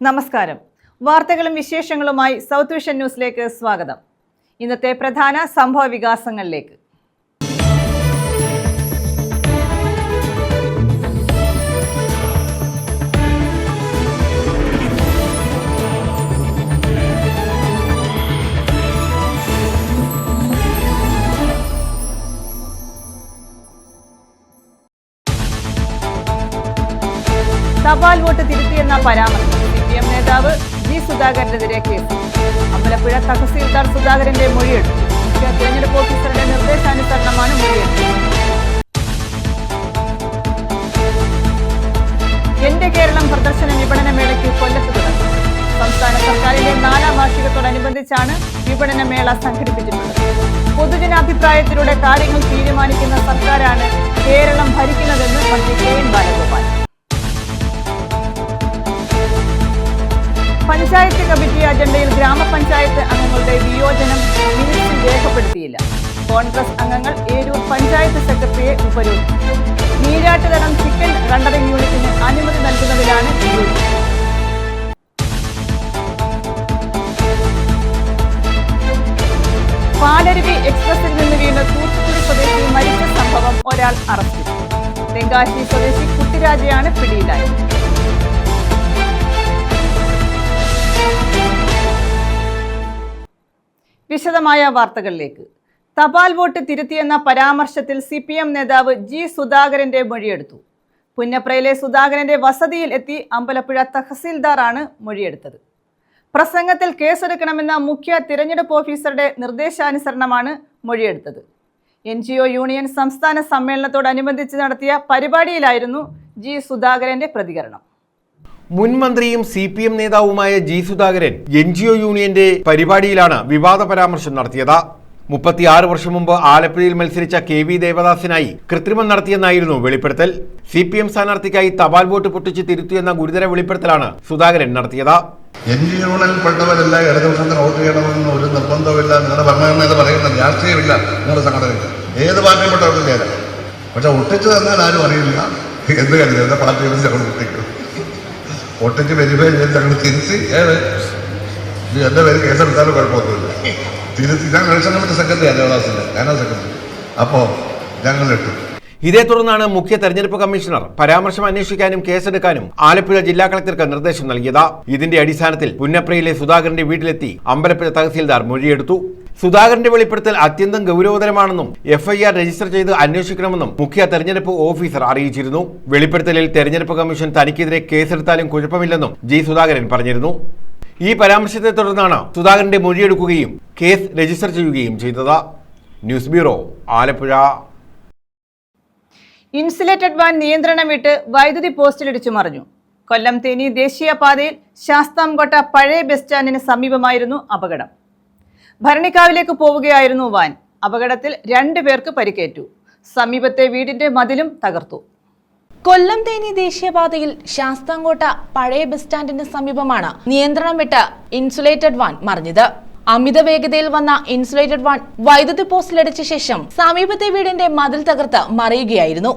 നമസ്കാരം. വാർത്തകളും വിശേഷങ്ങളുമായി സൗത്ത് വിഷൻ ന്യൂസിലേക്ക് സ്വാഗതം. ഇന്നത്തെ പ്രധാന സംഭവ വികാസങ്ങളിലേക്ക്. തപാൽ വോട്ട് തിരുത്തിയെന്ന പരാമർശം. CPM നേതാവ് ജി സുധാകരനെതിരെ കേസ്. അമ്പലപ്പുഴ തഹസീൽദാർ സുധാകരന്റെ മൊഴിയെടുത്തു. മുഖ്യ തെരഞ്ഞെടുപ്പ് ഓഫീസറുടെ നിർദ്ദേശാനുസരണമാണ് മൊഴിയെടുത്തത്. എന്റെ കേരളം പ്രദർശന വിപണന മേളയ്ക്ക് കൊല്ലത്ത് തുടങ്ങി. സംസ്ഥാന സർക്കാരിന്റെ 4ാം വാർഷികത്തോടനുബന്ധിച്ചാണ് വിപണന മേള സംഘടിപ്പിച്ചിട്ടുള്ളത്. പൊതുജനാഭിപ്രായത്തിലൂടെ കാര്യങ്ങൾ തീരുമാനിക്കുന്ന സർക്കാരാണ് കേരളം ഭരിക്കുന്നതെന്ന് മന്ത്രി KN ബാലഗോപാൽ. പഞ്ചായത്ത് കമ്മിറ്റി അജണ്ടയിൽ ഗ്രാമപഞ്ചായത്ത് അംഗങ്ങളുടെ വിയോജനം മിനിറ്റ്സിൽ രേഖപ്പെടുത്തിയില്ല. കോൺഗ്രസ് അംഗങ്ങൾ ഏരൂർ പഞ്ചായത്ത് സെക്രട്ടറിയെ ഉപരോധിച്ചു. നീരാട്ടുതടം ചിക്കൻ റണ്ടറിംഗ് യൂണിറ്റിന് അനുമതി നൽകുന്നതിലാണ് വിയോജിപ്പ്. പാലരുവി എക്സ്പ്രസിൽ നിന്ന് വീണ് തൂത്തുക്കുടി സ്വദേശി മരിച്ച സംഭവം ഒരാൾ അറസ്റ്റിൽ. തെങ്കാശി സ്വദേശി കുട്ടിരാജയാണ് പിടിയിലായത്. വിശദമായ വാർത്തകളിലേക്ക്. തപാൽ വോട്ട് തിരുത്തിയെന്ന പരാമർശത്തിൽ CPM നേതാവ് ജി സുധാകരന്റെ മൊഴിയെടുത്തു. പുന്നപ്രയിലെ സുധാകരന്റെ വസതിയിൽ എത്തി അമ്പലപ്പുഴ തഹസീൽദാറാണ് മൊഴിയെടുത്തത്. പ്രസംഗത്തിൽ കേസെടുക്കണമെന്ന മുഖ്യ തിരഞ്ഞെടുപ്പ് ഓഫീസറുടെ നിർദ്ദേശാനുസരണമാണ് മൊഴിയെടുത്തത്. NGO യൂണിയൻ സംസ്ഥാന സമ്മേളനത്തോടനുബന്ധിച്ച് നടത്തിയ പരിപാടിയിലായിരുന്നു ജി സുധാകരന്റെ പ്രതികരണം. മുൻ മന്ത്രിയും CPM നേതാവുമായ ജി സുധാകരൻ NGO യൂണിയന്റെ പരിപാടിയിലാണ് വിവാദ പരാമർശം നടത്തിയത്. 36 വർഷം മുമ്പ് ആലപ്പുഴയിൽ മത്സരിച്ച KV ദേവദാസിനായി കൃത്രിമം നടത്തിയെന്നായിരുന്നു വെളിപ്പെടുത്തൽ. CPM സ്ഥാനാർത്ഥിക്കായി തപാൽ വോട്ട് പൊട്ടിച്ച് തിരുത്തിയെന്ന ഗുരുതര വെളിപ്പെടുത്തലാണ് സുധാകരൻ നടത്തിയത്. NGO യൂണിയനിൽപ്പെട്ടവരെല്ലാം ഇടതുപക്ഷത്തിന് വോട്ട് ചെയ്യണമെന്ന് ഒരു നിർബന്ധമില്ല. നിങ്ങളുടെ ഭരണഘടന പറയുന്ന രാഷ്ട്രീയമില്ല, നിങ്ങളുടെ സംഘടനയില്ല, ഏത് പാർട്ടിയിൽപ്പെട്ടവർക്കും ചേരാം. പക്ഷെ ഒട്ടിച്ചു തന്നാൽ ആരും അറിയില്ല എന്ത് കരുതി പാർട്ടിയിൽ ഞങ്ങൾ ഒട്ടിക്കും. ഒട്ടിച്ച് വെരിഫൈ ചെയ്ത് ഞങ്ങൾ തിരുത്തി എൻ്റെ പേര് കേസെടുത്താലും കുഴപ്പമൊന്നുമില്ല. തിരുത്തി ഞാൻ ഇലക്ഷൻ കമ്മിറ്റി സെക്രട്ടറി ദേവദാസിൻ്റെ ഞാനാ സെക്രട്ടറി. അപ്പോൾ ഞങ്ങളിട്ടു. ഇതേ തുടർന്നാണ് മുഖ്യ തെരഞ്ഞെടുപ്പ് കമ്മീഷണർ പരാമർശം അന്വേഷിക്കാനും കേസെടുക്കാനും ആലപ്പുഴ ജില്ലാ കളക്ടർക്ക് നിർദ്ദേശം നൽകിയത്. ഇതിന്റെ അടിസ്ഥാനത്തിൽ പുന്നപ്രയിലെ സുധാകരന്റെ വീട്ടിലെത്തി അമ്പലപ്പുഴ തഹസീൽദാർ മൊഴിയെടുത്തു. സുധാകരന്റെ വെളിപ്പെടുത്തൽ അത്യന്തം ഗൗരവതരമാണെന്നും FIR രജിസ്റ്റർ ചെയ്ത് അന്വേഷിക്കണമെന്നും മുഖ്യ തെരഞ്ഞെടുപ്പ് ഓഫീസർ അറിയിച്ചിരുന്നു. വെളിപ്പെടുത്തലിൽ തെരഞ്ഞെടുപ്പ് കമ്മീഷൻ തനിക്കെതിരെ കേസെടുത്താലും കുഴപ്പമില്ലെന്നും ജി സുധാകരൻ പറഞ്ഞിരുന്നു. ഈ പരാമർശത്തെ തുടർന്നാണ് സുധാകരന്റെ മൊഴിയെടുക്കുകയും കേസ് രജിസ്റ്റർ ചെയ്യുകയും ചെയ്തത്. News bureau, Alappuzha. Insulated van നിയന്ത്രണം വിട്ട് വൈദ്യുതി പോസ്റ്റിലിടിച്ചു മറിഞ്ഞു. കൊല്ലം തേനി ദേശീയപാതയിൽ ശാസ്താംകോട്ട പഴയ ബസ് സ്റ്റാൻഡിന് സമീപമായിരുന്നു അപകടം. ഭരണിക്കാവിലേക്ക് പോവുകയായിരുന്നു വാൻ. അപകടത്തിൽ 2 പേർക്ക് പരിക്കേറ്റു. സമീപത്തെ വീടിന്റെ മതിലും തകർത്തു. കൊല്ലം തേനി ദേശീയപാതയിൽ ശാസ്താംകോട്ട പഴയ ബസ് സ്റ്റാൻഡിന് സമീപമാണ് നിയന്ത്രണം വിട്ട ഇൻസുലേറ്റഡ് വാൻ മറിഞ്ഞത്. അമിത വേഗതയിൽ വന്ന ഇൻസുലേറ്റഡ് വാൻ വൈദ്യുതി പോസ്റ്റിലിടിച്ച ശേഷം സമീപത്തെ വീടിന്റെ മതിൽ തകർത്ത് മറിയുകയായിരുന്നു.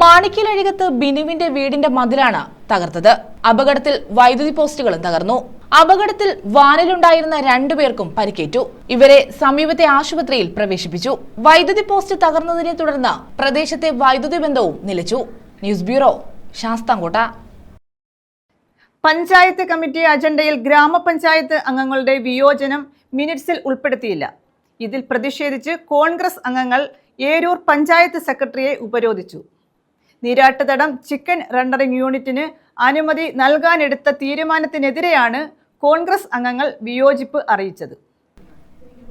മാണിക്കലഴികത്ത് ബിനുവിന്റെ വീടിന്റെ മതിലാണ് തകർത്തത്. അപകടത്തിൽ വൈദ്യുതി പോസ്റ്റുകളും തകർന്നു. അപകടത്തിൽ വാനിലുണ്ടായിരുന്ന 2 പേർക്കും പരിക്കേറ്റു. ഇവരെ സമീപത്തെ ആശുപത്രിയിൽ പ്രവേശിപ്പിച്ചു. വൈദ്യുതി പോസ്റ്റ് തകർന്നതിനെ തുടർന്ന് പ്രദേശത്തെ വൈദ്യുതി ബന്ധവും നിലച്ചു. News bureau, Sasthamcotta. Panchayat committee അജണ്ടയിൽ ഗ്രാമപഞ്ചായത്ത് അംഗങ്ങളുടെ വിയോജനം മിനിറ്റ്സിൽ ഉൾപ്പെടുത്തിയില്ല. ഇതിൽ പ്രതിഷേധിച്ച് കോൺഗ്രസ് അംഗങ്ങൾ ഏരൂർ പഞ്ചായത്ത് സെക്രട്ടറിയെ ഉപരോധിച്ചു. നീരാട്ടുതടം ചിക്കൻ റണ്ടറിംഗ് യൂണിറ്റിന് അനുമതി നൽകാനെടുത്ത തീരുമാനത്തിനെതിരെയാണ് കോൺഗ്രസ് അംഗങ്ങൾ വിയോജിപ്പ് അറിയിച്ചത്.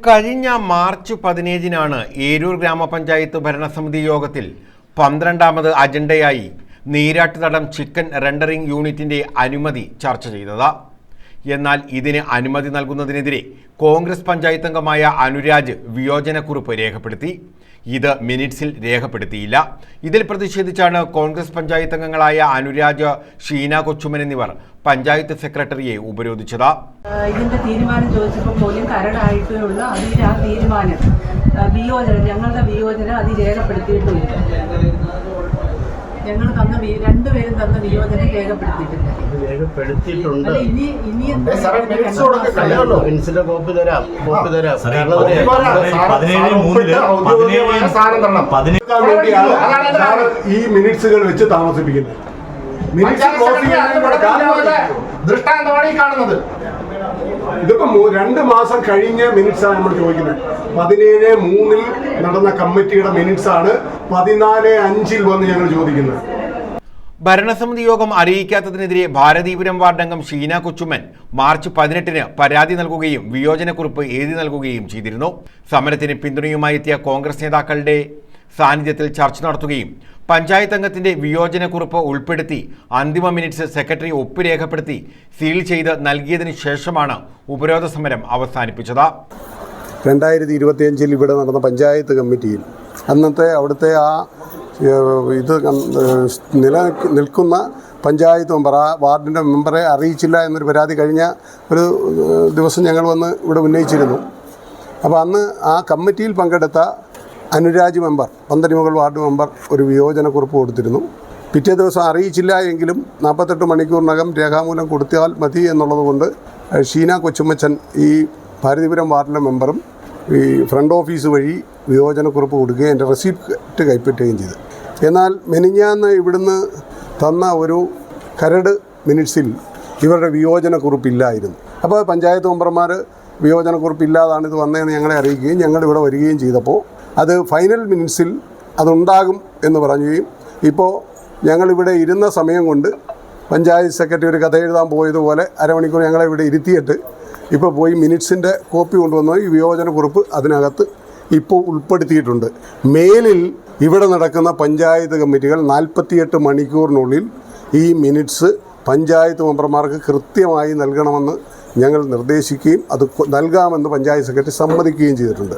കഴിഞ്ഞ മാർച്ച് 15-നാണ് ഏരൂർ ഗ്രാമപഞ്ചായത്ത് ഭരണസമിതി യോഗത്തിൽ 12ാമത് അജണ്ടയായി നീരാട്ടുതടം ചിക്കൻ റണ്ടറിംഗ് യൂണിറ്റിന്റെ അനുമതി ചർച്ച ചെയ്തത്. എന്നാൽ ഇതിന് അനുമതി നൽകുന്നതിനെതിരെ കോൺഗ്രസ് പഞ്ചായത്ത് അംഗമായ അനുരാജ് വിയോജനക്കുറിപ്പ് രേഖപ്പെടുത്തി. ഇത് മിനിറ്റ്സിൽ രേഖപ്പെടുത്തിയില്ല. ഇതിൽ പ്രതിഷേധിച്ചാണ് കോൺഗ്രസ് പഞ്ചായത്ത് അംഗങ്ങളായ അനുരാജ്, ഷീന കൊച്ചുമൻ എന്നിവർ പഞ്ചായത്ത് സെക്രട്ടറിയെ ഉപരോധിച്ചത്. ഇതിന്റെ തീരുമാനം ചോദിച്ചപ്പോൾ പോലും കരടായിട്ടുള്ള അതിൽ ആ തീരുമാനം ഞങ്ങളുടെ വിയോജനം അത് രേഖപ്പെടുത്തിയിട്ടുമില്ല. ഞങ്ങൾ രണ്ടുപേരും തന്ന വിയോജനം രേഖപ്പെടുത്തിയിട്ടില്ല. അല്ല, ഇനി മിനിറ്റ്സിന്റെ കോപ്പി തരാം. ഈ മിനിറ്റ്സുകൾ വെച്ച് താമസിപ്പിക്കുന്നത് ദൃഷ്ടാന്തമാണ് കാണുന്നത്. ഇതിപ്പോ 2 മാസം കഴിഞ്ഞ മിനിറ്റ്സ് ആണ് നമ്മൾ ചോദിക്കുന്നത്. 17/3 നടന്ന കമ്മിറ്റിയുടെ മിനിറ്റ്സ് ആണ് 14/5 വന്ന് ഞങ്ങൾ ചോദിക്കുന്നത്. ഭരണസമിതി യോഗം അറിയിക്കാത്തതിനെതിരെ ഭാരതീപുരം വാർഡംഗം ഷീന കൊച്ചുമ്മൻ മാർച്ച് 18-ന് പരാതി നൽകുകയും വിയോജനക്കുറിപ്പ് എഴുതി നൽകുകയും ചെയ്തിരുന്നു. സമരത്തിന് പിന്തുണയുമായി എത്തിയ കോൺഗ്രസ് നേതാക്കളുടെ സാന്നിധ്യത്തിൽ ചർച്ച നടത്തുകയും പഞ്ചായത്ത് അംഗത്തിന്റെ വിയോജനക്കുറിപ്പ് ഉൾപ്പെടുത്തി അന്തിമ മിനിറ്റ്സ് സെക്രട്ടറി ഒപ്പ് രേഖപ്പെടുത്തി സീൽ ചെയ്ത് നൽകിയതിനു ശേഷമാണ് ഉപരോധ സമരം അവസാനിപ്പിച്ചത്. 2025 ഇവിടെ നടന്ന പഞ്ചായത്ത് കമ്മിറ്റിയിൽ അന്നത്തെ അവിടുത്തെ ഇത് നിൽക്കുന്ന പഞ്ചായത്ത് മെമ്പർ വാർഡിൻ്റെ മെമ്പറെ അറിയിച്ചില്ല എന്നൊരു പരാതി കഴിഞ്ഞ ഒരു ദിവസം ഞങ്ങൾ വന്ന് ഇവിടെ ഉന്നയിച്ചിരുന്നു. അപ്പോൾ അന്ന് ആ കമ്മിറ്റിയിൽ പങ്കെടുത്ത അനുരാജ് മെമ്പർ, പന്തലിമുകൾ വാർഡ് മെമ്പർ ഒരു വിയോജനക്കുറിപ്പ് കൊടുത്തിരുന്നു. പിറ്റേ ദിവസം അറിയിച്ചില്ല എങ്കിലും 48 മണിക്കൂറിനകം രേഖാമൂലം കൊടുത്താൽ മതി എന്നുള്ളതുകൊണ്ട് ഷീന കൊച്ചുമ്മച്ചൻ ഈ ഭാരതീപുരം വാർഡിലെ മെമ്പറും ഈ ഫ്രണ്ട് ഓഫീസ് വഴി വിയോജനക്കുറിപ്പ് കൊടുക്കുകയും എൻ്റെ റെസിപ്റ്റ് കൈപ്പറ്റുകയും ചെയ്തു. എന്നാൽ മെനിഞ്ഞാന്ന് ഇവിടുന്ന് തന്ന ഒരു കരട് മിനിറ്റ്സിൽ ഇവരുടെ വിയോജനക്കുറിപ്പില്ലായിരുന്നു. അപ്പോൾ പഞ്ചായത്ത് മെമ്പർമാർ വിയോജനക്കുറിപ്പില്ലാതാണ് ഇത് വന്നതെന്ന് ഞങ്ങളെ അറിയിക്കുകയും ഞങ്ങളിവിടെ വരികയും ചെയ്തപ്പോൾ അത് ഫൈനൽ മിനിറ്റ്സിൽ അതുണ്ടാകും എന്ന് പറയുകയും ഇപ്പോൾ ഞങ്ങളിവിടെ ഇരുന്ന സമയം കൊണ്ട് പഞ്ചായത്ത് സെക്രട്ടറി ഒരു കഥ എഴുതാൻ പോയതുപോലെ അരമണിക്കൂർ ഞങ്ങളെ ഇവിടെ ഇരുത്തിയിട്ട് ഇപ്പോൾ പോയി മിനിറ്റ്സിൻ്റെ കോപ്പി കൊണ്ടുവന്ന ഈ വിയോജനക്കുറിപ്പ് അതിനകത്ത് ഇപ്പോൾ ഉൾപ്പെടുത്തിയിട്ടുണ്ട്. മേലിൽ ഇവിടെ നടക്കുന്ന പഞ്ചായത്ത് കമ്മിറ്റികൾ 48 മണിക്കൂറിനുള്ളിൽ ഈ മിനിറ്റ്സ് പഞ്ചായത്ത് മെമ്പർമാർക്ക് കൃത്യമായി നൽകണമെന്ന് ഞങ്ങൾ നിർദ്ദേശിക്കുകയും അത് നൽകാമെന്ന് പഞ്ചായത്ത് സെക്രട്ടറി സമ്മതിക്കുകയും ചെയ്തിട്ടുണ്ട്.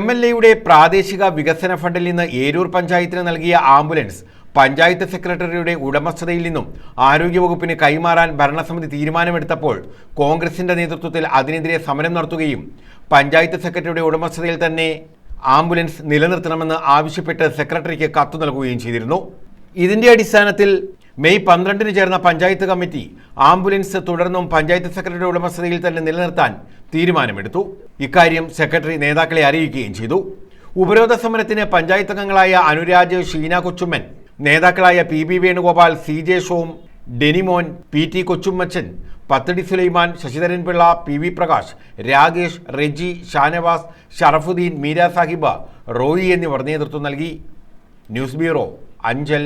MLAയുടെ പ്രാദേശിക വികസന ഫണ്ടിൽ നിന്ന് ഏരൂർ പഞ്ചായത്തിന് നൽകിയ ആംബുലൻസ് പഞ്ചായത്ത് സെക്രട്ടറിയുടെ ഉടമസ്ഥതയിൽ നിന്നും ആരോഗ്യവകുപ്പിന് കൈമാറാൻ ഭരണസമിതി തീരുമാനമെടുത്തപ്പോൾ കോൺഗ്രസിന്റെ നേതൃത്വത്തിൽ അതിനെതിരെ സമരം നടത്തുകയും പഞ്ചായത്ത് സെക്രട്ടറിയുടെ ഉടമസ്ഥതയിൽ തന്നെ ആംബുലൻസ് നിലനിർത്തണമെന്ന് ആവശ്യപ്പെട്ട് സെക്രട്ടറിക്ക് കത്ത് നൽകുകയും ചെയ്തിരുന്നു. ഇതിന്റെ അടിസ്ഥാനത്തിൽ മെയ് 12-ന് ചേർന്ന പഞ്ചായത്ത് കമ്മിറ്റി ആംബുലൻസ് തുടർന്നും പഞ്ചായത്ത് സെക്രട്ടറിയുടെ ഉടമസ്ഥതയിൽ തന്നെ നിലനിർത്താൻ തീരുമാനമെടുത്തു. ഇക്കാര്യം സെക്രട്ടറി നേതാക്കളെ അറിയിക്കുകയും ചെയ്തു. ഉപരോധ സമരത്തിന് പഞ്ചായത്ത് അംഗങ്ങളായ അനുരാജ്, ഷീന കൊച്ചുമ്മൻ, നേതാക്കളായ PB വേണുഗോപാൽ, CJ ഷോം, ഡെനിമോൻ, PT കൊച്ചുമ്മച്ചൻ, പത്തടി സുലൈമാൻ, ശശിധരൻ പിള്ള, PV പ്രകാശ്, രാകേഷ്, റെജി, ഷാനവാസ്, ഷറഫുദ്ദീൻ, മീര സാഹിബ, റോയി എന്നിവർ നേതൃത്വം നൽകി. News bureau, Anchal.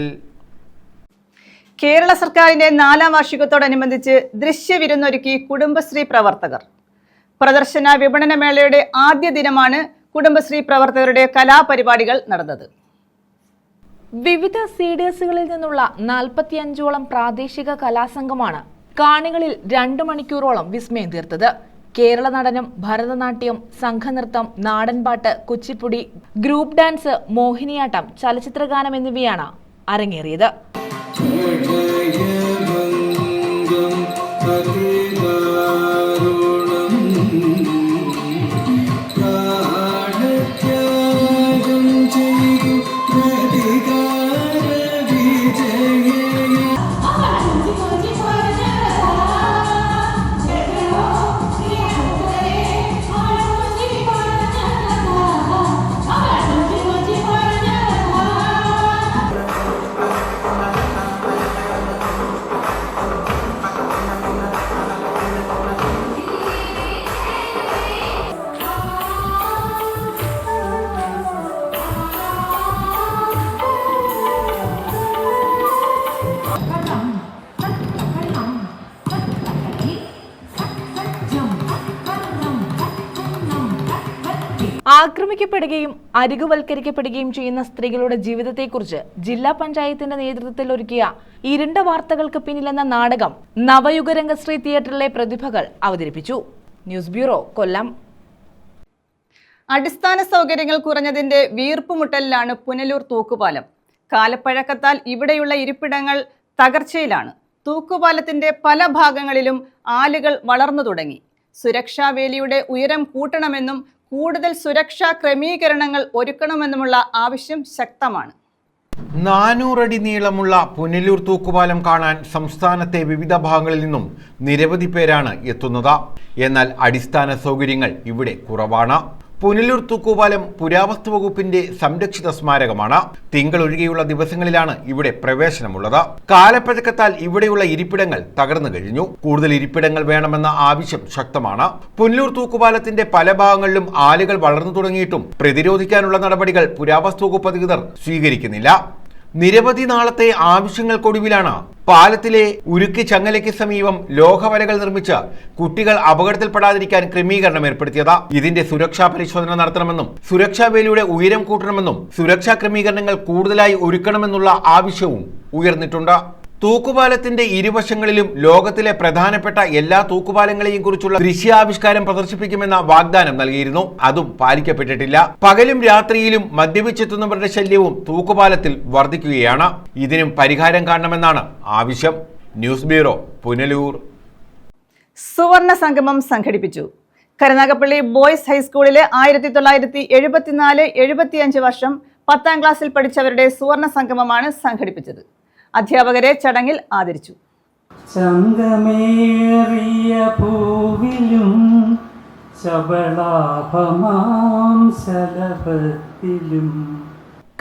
കേരള സർക്കാരിന്റെ 4ാം വാർഷികത്തോടനുബന്ധിച്ച് ദൃശ്യവിരുന്നൊരുക്കി കുടുംബശ്രീ പ്രവർത്തകർ. പ്രദർശന വിപണന മേളയുടെ ആദ്യ ദിനമാണ് കുടുംബശ്രീ പ്രവർത്തകരുടെ കലാപരിപാടികൾ നടന്നത്. വിവിധ CDSകളിൽ നിന്നുള്ള 45ഓളം പ്രാദേശിക കലാസംഘമാണ് കാണികളിൽ 2 മണിക്കൂറോളം വിസ്മയം തീർത്തത്. കേരള നടനം, ഭരതനാട്യം, സംഘനൃത്തം, നാടൻപാട്ട്, കുച്ചിപ്പുടി, ഗ്രൂപ്പ് ഡാൻസ്, മോഹിനിയാട്ടം, ചലച്ചിത്രഗാനം എന്നിവയാണ് അരങ്ങേറിയത്. ആക്രമിക്കപ്പെടുകയും അരികുവൽക്കരിക്കപ്പെടുകയും ചെയ്യുന്ന സ്ത്രീകളുടെ ജീവിതത്തെക്കുറിച്ച് ജില്ലാ പഞ്ചായത്തിന്റെ നേതൃത്വത്തിൽ ഒരുക്കിയ ഇരുണ്ട വാർത്തകൾക്ക് പിന്നിലെന്ന നാടകം നവയുഗരംഗശ്രീ തിയേറ്ററിലെ പ്രതിഭകൾ അവതരിപ്പിച്ചു. ന്യൂസ് ബ്യൂറോ, കൊല്ലം. അടിസ്ഥാന സൗകര്യങ്ങൾ കുറഞ്ഞതിന്റെ വീർപ്പുമുട്ടലിലാണ് പുനലൂർ തൂക്കുപാലം. കാലപ്പഴക്കത്താൽ ഇവിടെയുള്ള ഇരിപ്പിടങ്ങൾ തകർച്ചയിലാണ്. തൂക്കുപാലത്തിന്റെ പല ഭാഗങ്ങളിലും ആലുകൾ വളർന്നു തുടങ്ങി. സുരക്ഷാ വേലിയുടെ ഉയരം കൂട്ടണമെന്നും കൂടുതൽ സുരക്ഷാ ക്രമീകരണങ്ങൾ ഒരുക്കണമെന്നുമുള്ള ആവശ്യം ശക്തമാണ്. 400 അടി നീളമുള്ള പുനലൂർ തൂക്കുപാലം കാണാൻ സംസ്ഥാനത്തെ വിവിധ ഭാഗങ്ങളിൽ നിന്നും നിരവധി പേരാണ് എത്തുന്നത്. എന്നാൽ അടിസ്ഥാന സൗകര്യങ്ങൾ ഇവിടെ കുറവാണ്. പുനലൂർ തൂക്കുപാലം പുരാവസ്തു വകുപ്പിന്റെ സംരക്ഷിത സ്മാരകമാണ്. തിങ്കൾ ഒഴികെയുള്ള ദിവസങ്ങളിലാണ് ഇവിടെ പ്രവേശനമുള്ളത്. കാലപ്പഴക്കത്താൽ ഇവിടെയുള്ള ഇരിപ്പിടങ്ങൾ തകർന്നു കഴിഞ്ഞു. കൂടുതൽ ഇരിപ്പിടങ്ങൾ വേണമെന്ന ആവശ്യം ശക്തമാണ്. പുനലൂർ തൂക്കുപാലത്തിന്റെ പല ഭാഗങ്ങളിലും ആലുകൾ വളർന്നു തുടങ്ങിയിട്ടും പ്രതിരോധിക്കാനുള്ള നടപടികൾ പുരാവസ്തു വകുപ്പ് അധികൃതർ സ്വീകരിക്കുന്നില്ല. നിരവധി നാളത്തെ ആവശ്യങ്ങൾക്കൊടുവിലാണ് പാലത്തിലെ ഉരുക്ക് ചങ്ങലയ്ക്ക് സമീപം ലോഹവലകൾ നിർമ്മിച്ച് കുട്ടികൾ അപകടത്തിൽപ്പെടാതിരിക്കാൻ ക്രമീകരണം ഏർപ്പെടുത്തിയത്. ഇതിന്റെ സുരക്ഷാ പരിശോധന നടത്തണമെന്നും സുരക്ഷാ വേലിയുടെ ഉയരം കൂട്ടണമെന്നും സുരക്ഷാ ക്രമീകരണങ്ങൾ കൂടുതലായി ഒരുക്കണമെന്നുള്ള ആവശ്യവും ഉയർന്നിട്ടുണ്ട്. തൂക്കുപാലത്തിന്റെ ഇരുവശങ്ങളിലും ലോകത്തിലെ പ്രധാനപ്പെട്ട എല്ലാ തൂക്കുപാലങ്ങളെയും കുറിച്ചുള്ള ദൃശ്യാവിഷ്കാരം പ്രദർശിപ്പിക്കുമെന്ന വാഗ്ദാനം നൽകിയിരുന്നു. അതും പാലിക്കപ്പെട്ടിട്ടില്ല. പകലും രാത്രിയിലും മദ്യപിച്ചെത്തുന്നവരുടെ ശല്യവും തൂക്കുപാലത്തിൽ വർദ്ധിക്കുകയാണ്. ഇതിനും പരിഹാരം കാണണമെന്നാണ് ആവശ്യം. News bureau, Punalur. സുവർണ സംഗമം സംഘടിപ്പിച്ചു. കരുനാഗപ്പള്ളി ബോയ്സ് ഹൈസ്കൂളിലെ 1974-75 വർഷം 10ാം ക്ലാസ്സിൽ പഠിച്ചവരുടെ സുവർണ സംഗമമാണ് സംഘടിപ്പിച്ചത്. അധ്യാപകരെ ചടങ്ങിൽ ആദരിച്ചു. ചങ്കമേറിയ പൂവിലും ശബളാഭമാം ശലഭത്തിലും.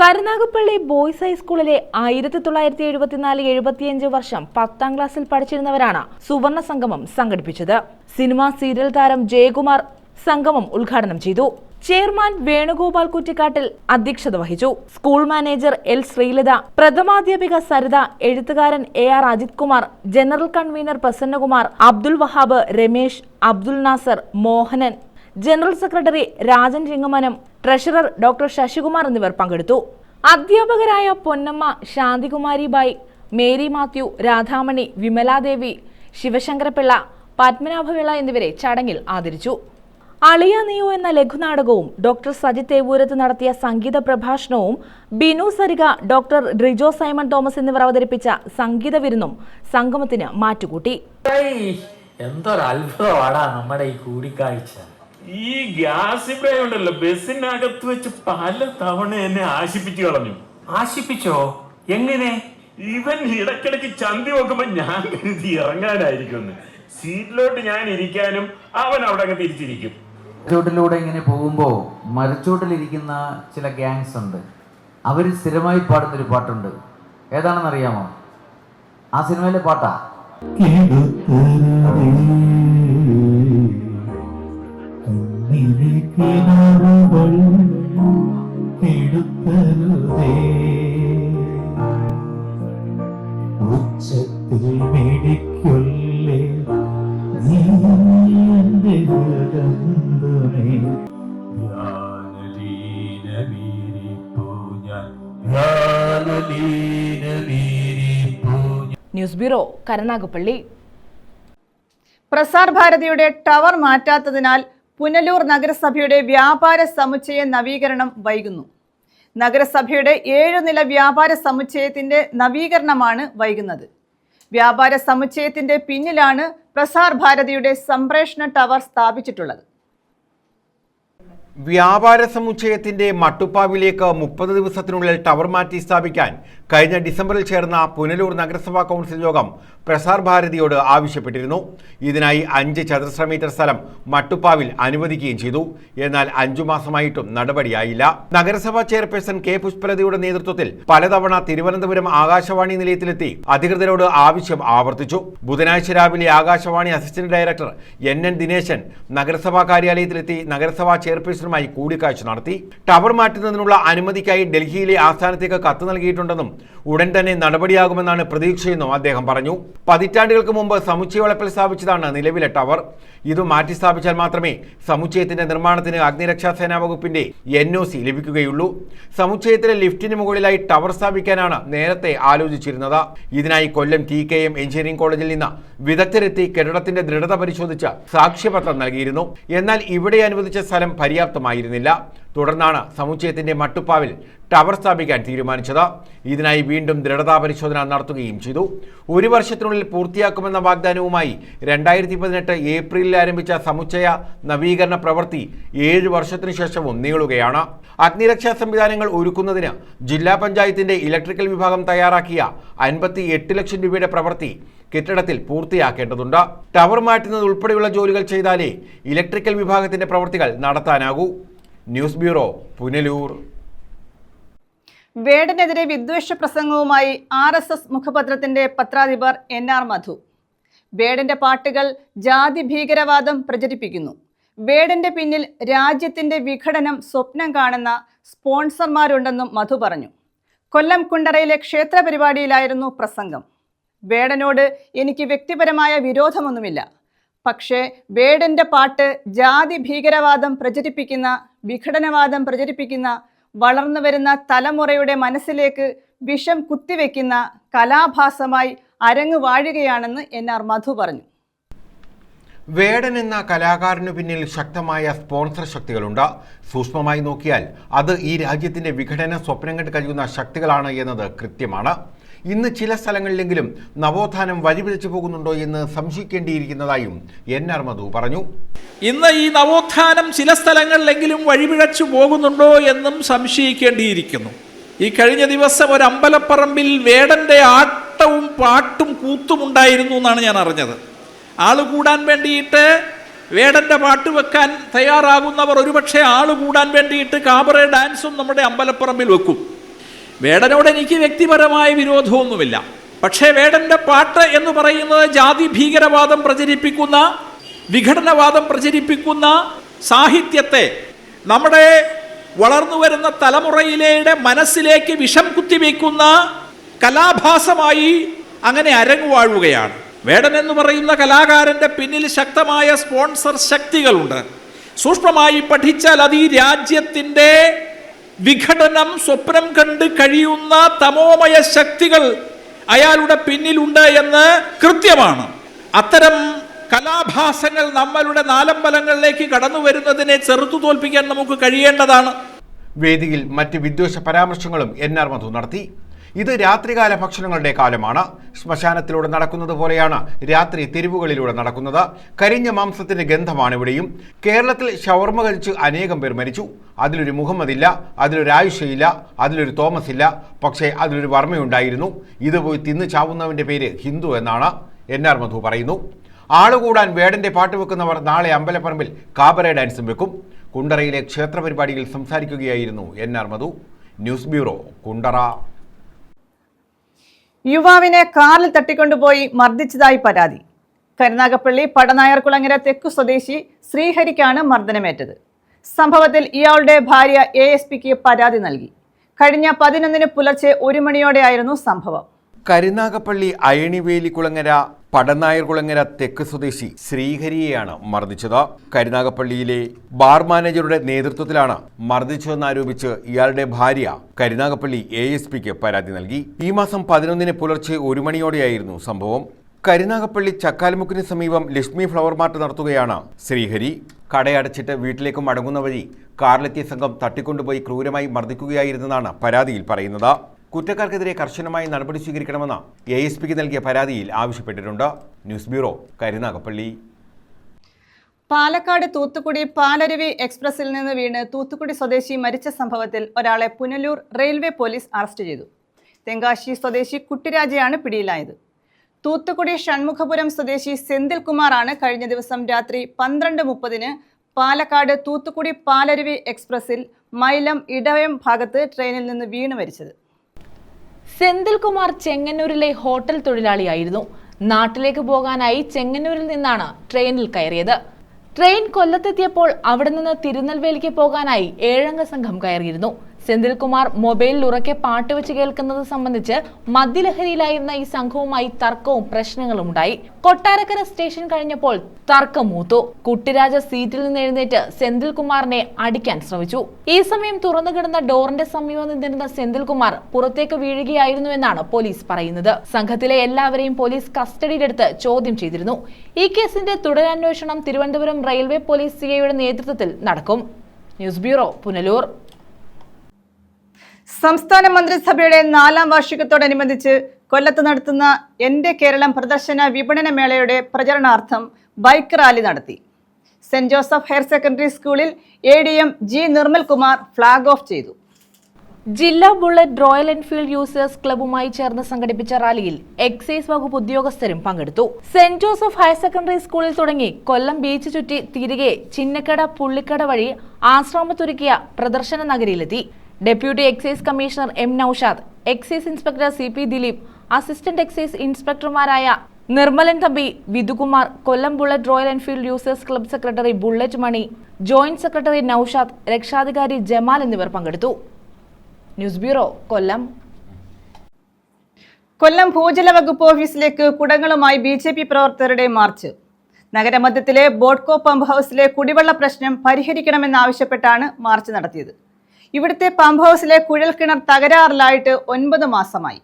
കരുനാഗപ്പള്ളി ബോയ്സ് ഹൈസ്കൂളിലെ 1974-75 വർഷം 10ാം ക്ലാസ്സിൽ പഠിച്ചിരുന്നവരാണ് സുവർണ സംഗമം സംഘടിപ്പിച്ചത്. സിനിമാ സീരിയൽ താരം ജയകുമാർ സംഗമം ഉദ്ഘാടനം ചെയ്തു. ചെയർമാൻ വേണുഗോപാൽ കുറ്റിക്കാട്ടിൽ അധ്യക്ഷത വഹിച്ചു. സ്കൂൾ മാനേജർ എൽ ശ്രീലത, പ്രഥമാധ്യാപിക സരിത, എഴുത്തുകാരൻ AR Ajith Kumar, general convener Prasannakumar, Abdul Wahab, Ramesh, Abdul Nasser, Mohanan, general secretary Rajan Chingamanam, treasurer doctor Sasikumar എന്നിവർ പങ്കെടുത്തു. അധ്യാപകരായ പൊന്നമ്മ, ശാന്തികുമാരി ബായ്, മേരി മാത്യു, രാധാമണി, വിമലാദേവി, ശിവശങ്കരപിള്ള, പത്മനാഭപിള്ള എന്നിവരെ ചടങ്ങിൽ ആദരിച്ചു. അളിയ നീയോ എന്ന ലഘുനാടകവും ഡോക്ടർ സജിത് ഏവൂരത്ത് നടത്തിയ സംഗീത പ്രഭാഷണവും Binu Sarika, doctor Rijo Simon Thomas എന്നിവർ അവതരിപ്പിച്ച സംഗീത വിരുന്നും സംഗമത്തിന് മാറ്റുകൂട്ടി. എന്തൊരത്ഭുതമാടാ നമ്മുടെ ഈ കൂടിക്കാഴ്ച. ഈ ഗ്യാസ് ഉണ്ടല്ലോ ബസ്സിനകത്ത് വെച്ച് പല തവണ എന്നെ ആശിപ്പിച്ചു കളഞ്ഞു. ആശിപ്പിച്ചോ? എങ്ങനെ? ഇവൻ ഇടയ്ക്കിടയ്ക്ക് ചന്തി നോക്കുമ്പോ ഞാൻ കരുതി ഇറങ്ങാനായിരിക്കും. സീറ്റിലോട്ട് ഞാൻ ഇരിക്കാനും അവൻ അവിടെ അങ്ങ് തിരിച്ചിരിക്കും. മരച്ചോട്ടിലൂടെ ഇങ്ങനെ പോകുമ്പോൾ മരച്ചോട്ടിലിരിക്കുന്ന ചില ഗ്യാങ്സ് ഉണ്ട്. അവർ സ്ഥിരമായി പാടുന്നൊരു പാട്ടുണ്ട്. ഏതാണെന്നറിയാമോ? ആ സിനിമയിലെ പാട്ടാ. News bureau, Karunagappally. പ്രസാർ ഭാരതിയുടെ ടവർ മാറ്റാത്തതിനാൽ പുനലൂർ നഗരസഭയുടെ വ്യാപാര സമുച്ചയ നവീകരണം വൈകുന്നു. നഗരസഭയുടെ 7 നില വ്യാപാര സമുച്ചയത്തിന്റെ നവീകരണമാണ് വൈകുന്നത്. വ്യാപാര സമുച്ചയത്തിന്റെ പിന്നിലാണ് പ്രസാർ ഭാരതിയുടെ സംപ്രേഷണ ടവർ സ്ഥാപിച്ചിട്ടുള്ളത്. വ്യാപാര സമുച്ചയത്തിന്റെ മട്ടുപ്പാവിലേക്ക് 30 ദിവസത്തിനുള്ളിൽ ടവർ മാറ്റി സ്ഥാപിക്കാൻ കഴിഞ്ഞ ഡിസംബറിൽ ചേർന്ന പുനലൂർ നഗരസഭാ കൗൺസിൽ യോഗം പ്രസാർ ഭാരതിയോട് ആവശ്യപ്പെട്ടിരുന്നു. ഇതിനായി 5 ചതുരശ്ര മീറ്റർ സ്ഥലം മട്ടുപ്പാവിൽ അനുവദിക്കുകയും ചെയ്തു. എന്നാൽ 5 മാസമായിട്ടും നടപടിയായില്ല. നഗരസഭാ ചെയർപേഴ്സൺ കെ പുഷ്പലതയുടെ നേതൃത്വത്തിൽ പലതവണ തിരുവനന്തപുരം ആകാശവാണി നിലയത്തിലെത്തി അധികൃതരോട് ആവശ്യം ആവർത്തിച്ചു. ബുധനാഴ്ച രാവിലെ Akashvani assistant director NN Dineshan നഗരസഭാ കാര്യാലയത്തിലെത്തി നഗരസഭാ ചെയർപേഴ്സണുമായി കൂടിക്കാഴ്ച നടത്തി. ടവർ മാറ്റുന്നതിനുള്ള അനുമതിക്കായി ഡൽഹിയിലെ ആസ്ഥാനത്തേക്ക് കത്ത് നൽകിയിട്ടുണ്ടെന്നും ഉടൻ തന്നെ നടപടിയാകുമെന്നാണ് പ്രതീക്ഷയെന്നും അദ്ദേഹം പറഞ്ഞു. പതിറ്റാണ്ടുകൾക്ക് മുമ്പ് സമുച്ചയ വളപ്പിൽ സ്ഥാപിച്ചതാണ് നിലവിലെ ടവർ. ഇത് മാറ്റി സ്ഥാപിച്ചാൽ മാത്രമേ സമുച്ചയത്തിന്റെ നിർമ്മാണത്തിന് അഗ്നിരക്ഷാസേനാ വകുപ്പിന്റെ NOC ലഭിക്കുകയുള്ളൂ. സമുച്ചയത്തിലെ ലിഫ്റ്റിന് മുകളിലായി ടവർ സ്ഥാപിക്കാനാണ് നേരത്തെ ആലോചിച്ചിരുന്നത്. ഇതിനായി കൊല്ലം TKM എഞ്ചിനീയറിംഗ് കോളേജിൽ നിന്ന് വിദഗ്ധരെത്തി കെട്ടിടത്തിന്റെ ദൃഢത പരിശോധിച്ച് സാക്ഷ്യപത്രം നൽകിയിരുന്നു. എന്നാൽ ഇവിടെ അനുവദിച്ച സ്ഥലം പര്യാപ്ത പര്യാപ്തമായിരുന്നില്ല. തുടർന്നാണ് സമുച്ചയത്തിന്റെ മട്ടുപ്പാവിൽ ടവർ സ്ഥാപിക്കാൻ തീരുമാനിച്ചത്. ഇതിനായി വീണ്ടും ദൃഢതാ പരിശോധന നടത്തുകയും ചെയ്തു. 1 വർഷത്തിനുള്ളിൽ പൂർത്തിയാക്കുമെന്ന വാഗ്ദാനവുമായി 2018 ഏപ്രിലിൽ ആരംഭിച്ച സമുച്ചയ നവീകരണ പ്രവൃത്തി 7 വർഷത്തിനു ശേഷവും നീളുകയാണ്. അഗ്നിരക്ഷാ സംവിധാനങ്ങൾ ഒരുക്കുന്നതിന് ജില്ലാ പഞ്ചായത്തിന്റെ ഇലക്ട്രിക്കൽ വിഭാഗം തയ്യാറാക്കിയ 58 ലക്ഷം രൂപയുടെ പ്രവൃത്തി കെട്ടിടത്തിൽ പൂർത്തിയാക്കേണ്ടതുണ്ട്. ടവർ മാറ്റുന്നത് ഉൾപ്പെടെയുള്ള ജോലികൾ ചെയ്താലേ ഇലക്ട്രിക്കൽ വിഭാഗത്തിന്റെ പ്രവൃത്തികൾ നടത്താനാകൂ. News bureau, Punalur. വേടനെതിരെ വിദ്വേഷ പ്രസംഗവുമായി RSS മുഖപത്രത്തിന്റെ പത്രാധിപർ NR മധു. വേടന്റെ പാട്ടുകൾ ജാതി ഭീകരവാദം പ്രചരിപ്പിക്കുന്നു. വേടന്റെ പിന്നിൽ രാജ്യത്തിന്റെ വിഘടനം സ്വപ്നം കാണുന്ന സ്പോൺസർമാരുണ്ടെന്നും മധു പറഞ്ഞു. കൊല്ലം കുണ്ടറയിലെ ക്ഷേത്ര പരിപാടിയിലായിരുന്നു പ്രസംഗം. വേടനോട് എനിക്ക് വ്യക്തിപരമായ വിരോധമൊന്നുമില്ല. പക്ഷേ വേടന്റെ പാട്ട് ജാതി ഭീകരവാദം പ്രചരിപ്പിക്കുന്ന, വിഘടനവാദം പ്രചരിപ്പിക്കുന്ന, വളർന്നു വരുന്ന തലമുറയുടെ മനസ്സിലേക്ക് വിഷം കുത്തിവെക്കുന്ന കലാഭാസമായി അരങ്ങു വാഴുകയാണെന്ന് NR മധു പറഞ്ഞു. വേടൻ എന്ന കലാകാരനു പിന്നിൽ ശക്തമായ സ്പോൺസർ ശക്തികളുണ്ട്. സൂക്ഷ്മമായി നോക്കിയാൽ അത് ഈ രാജ്യത്തിന്റെ വിഘടന സ്വപ്നം കണ്ട് കഴിയുന്ന ശക്തികളാണ് എന്നത് കൃത്യമാണ്. ഇന്ന് ചില സ്ഥലങ്ങളിലെങ്കിലും നവോത്ഥാനം വഴിപിഴച്ചു പോകുന്നുണ്ടോ എന്ന് സംശയിക്കേണ്ടിയിരിക്കുന്നതായും NR മധു പറഞ്ഞു. ഇന്ന് ഈ നവോത്ഥാനം ചില സ്ഥലങ്ങളിലെങ്കിലും വഴിപിഴച്ചു പോകുന്നുണ്ടോ എന്നും സംശയിക്കേണ്ടിയിരിക്കുന്നു. ഈ കഴിഞ്ഞ ദിവസം ഒരു അമ്പലപ്പറമ്പിൽ വേടന്റെ ആട്ടവും പാട്ടും കൂത്തും ഉണ്ടായിരുന്നു എന്നാണ് ഞാൻ അറിഞ്ഞത്. ആള് കൂടാൻ വേണ്ടിയിട്ട് വേടന്റെ പാട്ട് വെക്കാൻ തയ്യാറാകുന്നവർ ഒരുപക്ഷെ ആള് കൂടാൻ വേണ്ടിയിട്ട് കാബറേ ഡാൻസും നമ്മുടെ അമ്പലപ്പറമ്പിൽ വെക്കും. വേടനോട് എനിക്ക് വ്യക്തിപരമായ വിരോധമൊന്നുമില്ല. പക്ഷേ വേടന്റെ പാട്ട് എന്ന് പറയുന്നത് ജാതി ഭീകരവാദം പ്രചരിപ്പിക്കുന്ന, വിഘടനവാദം പ്രചരിപ്പിക്കുന്ന സാഹിത്യത്തെ നമ്മുടെ വളർന്നു വരുന്ന തലമുറയിലെ മനസ്സിലേക്ക് വിഷം കുത്തിവെക്കുന്ന കലാഭാസമായി അങ്ങനെ അരങ്ങുവാഴുകയാണ്. വേടൻ എന്ന് പറയുന്ന കലാകാരന്റെ പിന്നിൽ ശക്തമായ സ്പോൺസർ ശക്തികളുണ്ട്. സൂക്ഷ്മമായി പഠിച്ചാൽ അത് ഈ രാജ്യത്തിൻ്റെ വിഘടനം സ്വപ്നം കണ്ട് കഴിയുന്ന തമോമയ ശക്തികൾ അയാളുടെ പിന്നിലുണ്ട് എന്ന് കൃത്യമാണ്. അത്തരം കലാഭാസങ്ങൾ നമ്മളുടെ നാലമ്പലങ്ങളിലേക്ക് കടന്നു വരുന്നതിനെ ചെറുത്തു തോൽപ്പിക്കാൻ നമുക്ക് കഴിയേണ്ടതാണ്. വേദിയിൽ മറ്റ് വിദ്വേഷ പരാമർശങ്ങളും NR മധു നടത്തി. ഇത് രാത്രികാല ഭക്ഷണങ്ങളുടെ കാലമാണ്. ശ്മശാനത്തിലൂടെ നടക്കുന്നത് പോലെയാണ് രാത്രി തെരുവുകളിലൂടെ നടക്കുന്നത്. കരിഞ്ഞ മാംസത്തിന്റെ ഗന്ധമാണ് ഇവിടെയും. കേരളത്തിൽ ഷവർമ കഴിച്ച് അനേകം പേർ മരിച്ചു. അതിലൊരു മുഹമ്മദ് ഇല്ല, അതിലൊരു ആയിഷയില്ല, അതിലൊരു തോമസ് ഇല്ല. പക്ഷേ അതിലൊരു വർമ്മയുണ്ടായിരുന്നു. ഇത് പോയി തിന്ന് ചാവുന്നവന്റെ പേര് ഹിന്ദു എന്നാണ് NR മധു പറയുന്നു. ആളുകൂടാൻ വേടന്റെ പാട്ട് വെക്കുന്നവർ നാളെ അമ്പലപ്പറമ്പിൽ കാബറേ ഡാൻസും വെക്കും. കുണ്ടറയിലെ ക്ഷേത്ര പരിപാടിയിൽ സംസാരിക്കുകയായിരുന്നു NR Madhu. News bureau, Kundara. യുവാവിനെ കാറിൽ തട്ടിക്കൊണ്ടുപോയി മർദ്ദിച്ചതായി പരാതി. കരുനാഗപ്പള്ളി പടനായർകുളങ്ങര തെക്കു സ്വദേശി ശ്രീഹരിക്കാണ് മർദ്ദനമേറ്റത്. സംഭവത്തിൽ ഇയാളുടെ ഭാര്യ ASPക്ക് പരാതി നൽകി. കഴിഞ്ഞ 11 പുലർച്ചെ 1 മണിയോടെയായിരുന്നു സംഭവം. കരുനാഗപ്പള്ളി അയണിവേലിക്കുളങ്ങര പടനായർകുളങ്ങര തെക്ക് സ്വദേശി ശ്രീഹരിയെയാണ് മർദ്ദിച്ചത്. കരുനാഗപ്പള്ളിയിലെ ബാർ മാനേജറുടെ നേതൃത്വത്തിലാണ് മർദ്ദിച്ചതെന്നാരോപിച്ച് ഇയാളുടെ ഭാര്യ കരുനാഗപ്പള്ളി ASPക്ക് പരാതി നൽകി. ഈ മാസം 11 പുലർച്ചെ 1 മണിയോടെയായിരുന്നു സംഭവം. കരുനാഗപ്പള്ളി ചക്കാൽമുക്കിന് സമീപം ലക്ഷ്മി ഫ്ലവർ മാർട്ട് നടത്തുകയാണ് ശ്രീഹരി. കടയടച്ചിട്ട് വീട്ടിലേക്ക് മടങ്ങുന്ന വഴി കാറിലെത്തിയ സംഘം തട്ടിക്കൊണ്ടുപോയി ക്രൂരമായി മർദ്ദിക്കുകയായിരുന്നെന്നാണ് പരാതിയിൽ പറയുന്നത്. കുറ്റക്കാർക്കെതിരെ കർശനമായ നടപടി സ്വീകരിക്കണമെന്ന് ASPക്ക് നൽകിയ പരാതിയിൽ ആവശ്യപ്പെട്ടിട്ടുണ്ട്. News bureau, Karunagappally. പാലക്കാട് തൂത്തുക്കുടി പാലരുവി എക്സ്പ്രസിൽ നിന്ന് വീണ് തൂത്തുക്കുടി സ്വദേശി മരിച്ച സംഭവത്തിൽ ഒരാളെ പുനലൂർ റെയിൽവേ പോലീസ് അറസ്റ്റ് ചെയ്തു. തെങ്കാശി സ്വദേശി കുട്ടിരാജയാണ് പിടിയിലായത്. തൂത്തുക്കുടി ഷൺമുഖപുരം സ്വദേശി സെന്തിൽ കുമാറാണ് കഴിഞ്ഞ ദിവസം രാത്രി 12:30 പാലക്കാട് തൂത്തുക്കുടി പാലരുവി എക്സ്പ്രസിൽ മൈലം ഇടവയം ഭാഗത്ത് ട്രെയിനിൽ നിന്ന് വീണ് മരിച്ചത്. സെന്തിൽ കുമാർ ചെങ്ങന്നൂരിലെ ഹോട്ടൽ തൊഴിലാളിയായിരുന്നു. നാട്ടിലേക്ക് പോകാനായി ചെങ്ങന്നൂരിൽ നിന്നാണ് ട്രെയിനിൽ കയറിയത്. ട്രെയിൻ കൊല്ലത്തെത്തിയപ്പോൾ അവിടെ നിന്ന് തിരുനെൽവേലിക്ക് പോകാനായി 7 അംഗ സംഘം കയറിയിരുന്നു. സെന്തിൽകുമാർ മൊബൈലിൽ ഉറക്കെ പാട്ട് വെച്ച് കേൾക്കുന്നത് സംബന്ധിച്ച് മദ്യലഹരിയിലായിരുന്ന ഈ സംഘവുമായി തർക്കവും പ്രശ്നങ്ങളും ഉണ്ടായി. കൊട്ടാരക്കര സ്റ്റേഷൻ കഴിഞ്ഞപ്പോൾ തർക്കം മൂത്തു. കുട്ടിരാജ സീറ്റിൽ നിന്ന് എഴുന്നേറ്റ് സെന്തിൽകുമാറിനെ അടിക്കാൻ ശ്രമിച്ചു. ഈ സമയം തുറന്നു കിടന്ന ഡോറിന്റെ സമീപം നിന്നിരുന്ന സെന്തിൽകുമാർ പുറത്തേക്ക് വീഴുകയായിരുന്നുവെന്നാണ് പോലീസ് പറയുന്നത്. സംഘത്തിലെ എല്ലാവരെയും പോലീസ് കസ്റ്റഡിയിലെടുത്ത് ചോദ്യം ചെയ്തിരുന്നു. ഈ കേസിന്റെ തുടരന്വേഷണം തിരുവനന്തപുരം റെയിൽവേ പോലീസ് CIയുടെ നേതൃത്വത്തിൽ നടക്കും. News bureau, Punalur. സംസ്ഥാന മന്ത്രിസഭയുടെ 4ാം വാർഷികത്തോടനുബന്ധിച്ച് കൊല്ലത്ത് നടത്തുന്ന എന്റെ കേരളം പ്രദർശന വിപണന മേളയുടെ പ്രചരണാർത്ഥം ബൈക്ക് റാലി നടത്തി. സെന്റ് ജോസഫ് ഹയർ സെക്കൻഡറി സ്കൂളിൽ ADM G Nirmalkumar flag off ചെയ്തു. ജില്ലാ ബുള്ളറ്റ് റോയൽ എൻഫീൽഡ് യൂസേഴ്സ് ക്ലബ്ബുമായി ചേർന്ന് സംഘടിപ്പിച്ച റാലിയിൽ എക്സൈസ് വകുപ്പ് ഉദ്യോഗസ്ഥരും പങ്കെടുത്തു. സെന്റ് ജോസഫ് ഹയർ സെക്കൻഡറി സ്കൂളിൽ തുടങ്ങി കൊല്ലം ബീച്ച് ചുറ്റി തിരികെ ചിന്നക്കട പുള്ളിക്കട വഴി ആശ്രമത്തൊരുക്കിയ പ്രദർശന നഗരിയിലെത്തി. Deputy excise commissioner M. Noushad, excise inspector CP Dileep, assistant excise ഇൻസ്പെക്ടർമാരായ Nirmalan Thampi, Vidhukumar, Kollam Bullet Royal Enfield users club secretary Bullet Mani, joint secretary Noushad, രക്ഷാധികാരി ജമാൽ എന്നിവർ പങ്കെടുത്തു. ന്യൂസ് ബ്യൂറോ, കൊല്ലം. കൊല്ലം ഭൂജല വകുപ്പ് ഓഫീസിലേക്ക് കുടങ്ങളുമായി BJP പ്രവർത്തകരുടെ മാർച്ച്. നഗരമധ്യത്തിലെ ബോട്ട്കോ പമ്പ് ഹൗസിലെ കുടിവെള്ള പ്രശ്നം പരിഹരിക്കണമെന്നാവശ്യപ്പെട്ടാണ് മാർച്ച് നടത്തിയത്. ഇവിടുത്തെ പമ്പ് ഹൗസിലെ കുഴൽക്കിണർ തകരാറിലായിട്ട് 9 മാസമായി.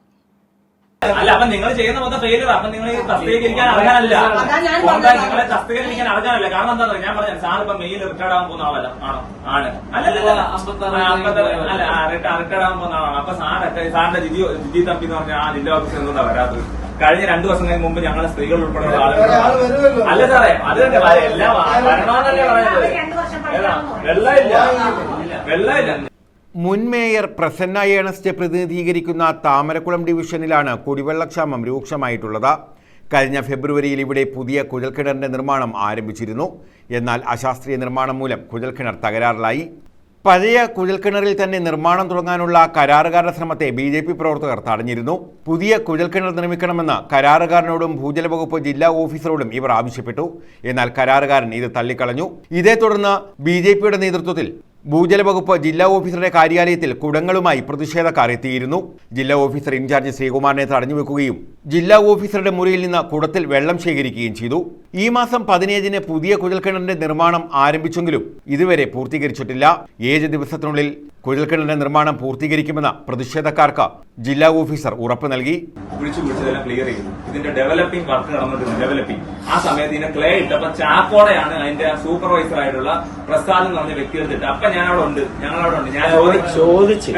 അല്ല, അപ്പൊ നിങ്ങൾ ചെയ്യുന്ന മൊത്തം ഫെയിലർ. അപ്പൊ നിങ്ങൾ ഈ തസ്തികരിക്കാൻ അടങ്ങാനല്ല, നിങ്ങളെ തസ്തികരിക്കാൻ അടങ്ങാനല്ല. കാരണം എന്താ ഞാൻ പറഞ്ഞു, സാർ ഇപ്പൊ മെയിൽ റിട്ടയർഡ് ആകാൻ പോകുന്ന ആളല്ല, ആണോ? ആണ്. റിട്ടയർഡ് ആകാൻ പോകുന്ന ആളാണ്. അപ്പൊ സാറിന്റെ ജിജി തമ്പി എന്ന് പറഞ്ഞാൽ ആ ജില്ലാ ഓഫീസിൽ നിന്നാ വരാത്തത്. കഴിഞ്ഞ 2 ദിവസം മുമ്പ് ഞങ്ങളെ സ്ത്രീകൾ ഉൾപ്പെടെ ആളുകൾ അല്ല സാറേ, അത് എല്ലാം വരണമെന്നല്ലേ പറയുന്നത്. വെള്ളമില്ല. മുൻ മേയർ പ്രസന്ന ഏണസ്റ്റ് പ്രതിനിധീകരിക്കുന്ന താമരക്കുളം ഡിവിഷനിലാണ് കുടിവെള്ളക്ഷാമം രൂക്ഷമായിട്ടുള്ളത്. കഴിഞ്ഞ ഫെബ്രുവരിയിൽ ഇവിടെ പുതിയ കുഴൽക്കിണറിന്റെ നിർമ്മാണം ആരംഭിച്ചിരുന്നു. എന്നാൽ അശാസ്ത്രീയ നിർമ്മാണം മൂലം കുഴൽക്കിണർ തകരാറിലായി. പഴയ കുഴൽക്കിണറിൽ തന്നെ നിർമ്മാണം തുടങ്ങാനുള്ള കരാറുകാരുടെ ശ്രമത്തെ BJP പ്രവർത്തകർ തടഞ്ഞിരുന്നു. പുതിയ കുഴൽക്കിണർ നിർമ്മിക്കണമെന്ന് കരാറുകാരനോടും ഭൂജല വകുപ്പ് ജില്ലാ ഓഫീസറോടും ഇവർ ആവശ്യപ്പെട്ടു. എന്നാൽ കരാറുകാരൻ ഇത് തള്ളിക്കളഞ്ഞു. ഇതേ തുടർന്ന് BJPയുടെ നേതൃത്വത്തിൽ ഭൂജല വകുപ്പ് ജില്ലാ ഓഫീസറുടെ കാര്യാലയത്തിൽ കുടങ്ങളുമായി പ്രതിഷേധക്കാർ എത്തിയിരുന്നു. ജില്ലാ ഓഫീസർ ഇൻചാർജ് ശ്രീകുമാറിനെ തടഞ്ഞുവെക്കുകയും ജില്ലാ ഓഫീസറുടെ മുറിയിൽ നിന്ന് കുടത്തിൽ വെള്ളം ശേഖരിക്കുകയും ചെയ്തു. ഈ മാസം 17-ന് പുതിയ കുഴൽക്കിണറിന്റെ നിർമ്മാണം ആരംഭിച്ചെങ്കിലും ഇതുവരെ പൂർത്തീകരിച്ചിട്ടില്ല. 7 ദിവസത്തിനുള്ളിൽ കുഴൽക്കിണറിന്റെ നിർമ്മാണം പൂർത്തീകരിക്കുമെന്ന് പ്രതിഷേധക്കാർക്ക് ജില്ലാ ഓഫീസർ ഉറപ്പ് നൽകി. വിളിച്ചതെല്ലാം ക്ലിയർ ചെയ്തു. ഇതിന്റെ ഡെവലപ്പിംഗ് വർക്ക് നടന്നിട്ടുണ്ട്. ഡെവലപ്പിംഗ് ആ സമയത്ത് ഇതിനെ ക്ലേ ഇട്ടപ്പോ ചാക്കോടെയാണ് അതിന്റെ സൂപ്പർവൈസർ ആയിട്ടുള്ള പ്രസാദ് എന്ന് പറഞ്ഞ വ്യക്തി എടുത്തിട്ട്. അപ്പൊ ഞാനവിടെ ഉണ്ട്. ഞാൻ ചോദിച്ചു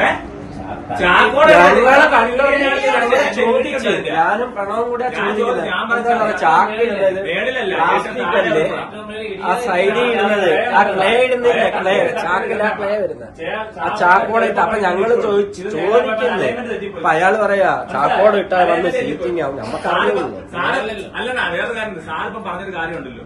ഞാനും പ്രണവും കൂടെ ആ സൈഡിൽ ഇടുന്നത്, ആ ക്ലേ ഇടുന്നില്ല, ക്ലേ ചാക്കിലാ ക്ലേ വരുന്നത്, ആ ചാക്കോടെ ഇട്ട്. അപ്പൊ ഞങ്ങള് ചോദിക്കുന്നത്, അപ്പൊ അയാള് പറയാ ചാക്കോടെ ഇട്ടാ വന്ന് സീറ്റിംഗ് ആവും. നമുക്ക് അറിയുന്നില്ല. അല്ലടാ, വേറെ കാര്യം സാറിപ്പം പറഞ്ഞൊരു കാര്യമുണ്ടല്ലോ.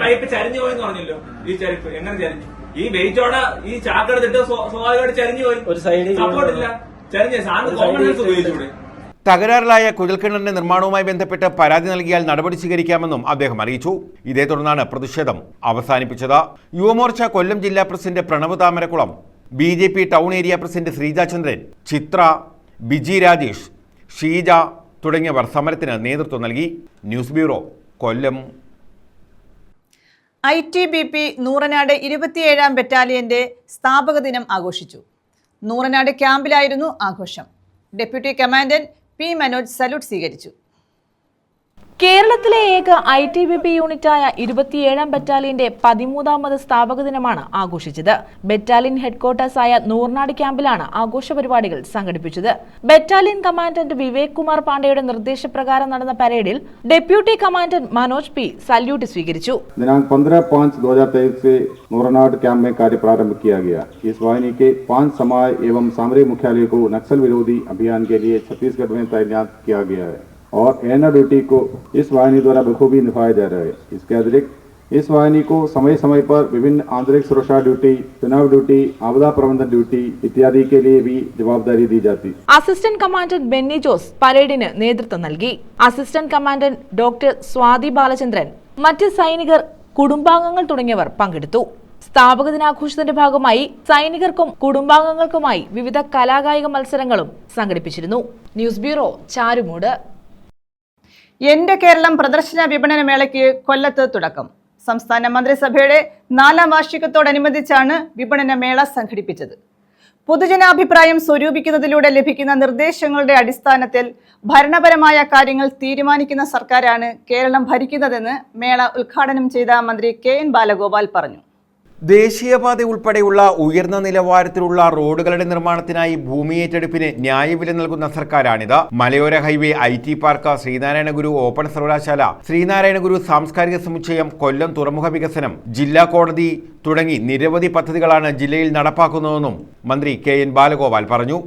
പൈപ്പ് ചരിഞ്ഞു പോയെന്ന് പറഞ്ഞല്ലോ. ഈ ചരിപ്പ് എങ്ങനെ ചരിഞ്ഞു? ഈ വെയിറ്റോടെ ഈ ചാക്കെടുത്തിട്ട് സ്വാഭാവികമായിട്ട് ചരിഞ്ഞു പോയി. ഒരു സൈഡിൽ സപ്പോർട്ടില്ല, ചരിഞ്ഞ സാറിന് കോമൺ സെൻസ് ഉപയോഗിച്ചൂടെ? തകരാറിലായ കുഴൽക്കിണറിന്റെ നിർമ്മാണവുമായി ബന്ധപ്പെട്ട് പരാതി നൽകിയാൽ നടപടി സ്വീകരിക്കാമെന്നും അദ്ദേഹം അറിയിച്ചു. ഇതേ തുടർന്നാണ് പ്രതിഷേധം അവസാനിപ്പിച്ചത്. യുവമോർച്ച കൊല്ലം ജില്ലാ president Pranav Thamarakulam, BJP town area president Sreeja Chandran, Chithra, Biji Rajesh, Sheeja തുടങ്ങിയവർ സമരത്തിന് നേതൃത്വം നൽകി. News bureau, Kollam. ITBP Nooranad 27ാം ബറ്റാലിയന്റെ സ്ഥാപക ദിനം ആഘോഷിച്ചു. നൂറനാട് ക്യാമ്പിലായിരുന്നു ആഘോഷം. Deputy commandant P. Manoj salute സ്വീകരിച്ചു. കേരളത്തിലെ ഏക ITBP യൂണിറ്റായ 27ാം ബറ്റാലിയന്റെ 13ാമത് സ്ഥാപക ദിനമാണ് ആഘോഷിച്ചത്. ബറ്റാലിയൻ ഹെഡ്ക്വാർട്ടേഴ്സായ നൂർനാട് ക്യാമ്പിലാണ് ആഘോഷ പരിപാടികൾ സംഘടിപ്പിച്ചത്. ബറ്റാലിയൻ കമാൻഡന്റ് വിവേക് കുമാർ പാണ്ഡെയുടെ നിർദ്ദേശപ്രകാരം നടന്ന പരേഡിൽ deputy commandant Manoj P. Salute സ്വീകരിച്ചു. दिनांक 15/5/2023 से नूरनाड कैंप में कार्य प्रारंभ किया गया. इस वाहिनी के 5 समाज एवं सामरिक मुख्यालय को नक्सल विरोधी अभियान के लिए छत्तीसगढ़ में तैनात किया गया है और एएनआर ड्यूटी को इस वाहिनी द्वारा बखूबी निभाया जा रहा है. इसके अतिरिक्त इस वाहिनी को समय समय पर विभिन्न आंतरिक सुरक्षा ड्यूटी, चुनाव ड्यूटी, आपदा प्रबंधन ड्यूटी इत्यादि के लिए भी जवाबदारी दी जाती. അസിസ്റ്റന്റ് കമാൻഡന്റ് ബെന്നി ജോസ് പരേഡിന് നേതൃത്വം നൽകി. Assistant commandant doctor Swathi Balachandran, മറ്റ് സൈനികർ, കുടുംബാംഗങ്ങൾ തുടങ്ങിയവർ പങ്കെടുത്തു. സ്ഥാപക ദിനാഘോഷത്തിന്റെ ഭാഗമായി സൈനികർക്കും കുടുംബാംഗങ്ങൾക്കുമായി വിവിധ കലാകായിക മത്സരങ്ങളും സംഘടിപ്പിച്ചിരുന്നു. News bureau, Charummood. എന്റെ കേരളം പ്രദർശന വിപണന മേളയ്ക്ക് കൊല്ലത്ത് തുടക്കം. സംസ്ഥാന മന്ത്രിസഭയുടെ 4ാം വാർഷികത്തോടനുബന്ധിച്ചാണ് വിപണന മേള സംഘടിപ്പിച്ചത്. പൊതുജനാഭിപ്രായം സ്വരൂപിക്കുന്നതിലൂടെ ലഭിക്കുന്ന നിർദ്ദേശങ്ങളുടെ അടിസ്ഥാനത്തിൽ ഭരണപരമായ കാര്യങ്ങൾ തീരുമാനിക്കുന്ന സർക്കാരാണ് കേരളം ഭരിക്കുന്നതെന്ന് മേള ഉദ്ഘാടനം ചെയ്ത മന്ത്രി KN ബാലഗോപാൽ പറഞ്ഞു. ദേശീയപാത ഉൾപ്പെടെയുള്ള ഉയർന്ന നിലവാരത്തിലുള്ള റോഡുകളുടെ നിർമ്മാണത്തിനായി ഭൂമി ഏറ്റെടുപ്പിന് ന്യായവില നൽകുന്ന സർക്കാരാണിത്. മലയോര highway, IT park, Sreenarayana Guru open സർവകലാശാല, ശ്രീനാരായണ ഗുരു സാംസ്കാരിക സമുച്ചയം, കൊല്ലം തുറമുഖ വികസനം, ജില്ലാ കോടതി തുടങ്ങി നിരവധി പദ്ധതികളാണ് ജില്ലയിൽ നടപ്പാക്കുന്നതെന്നും മന്ത്രി KN ബാലഗോപാൽ പറഞ്ഞു.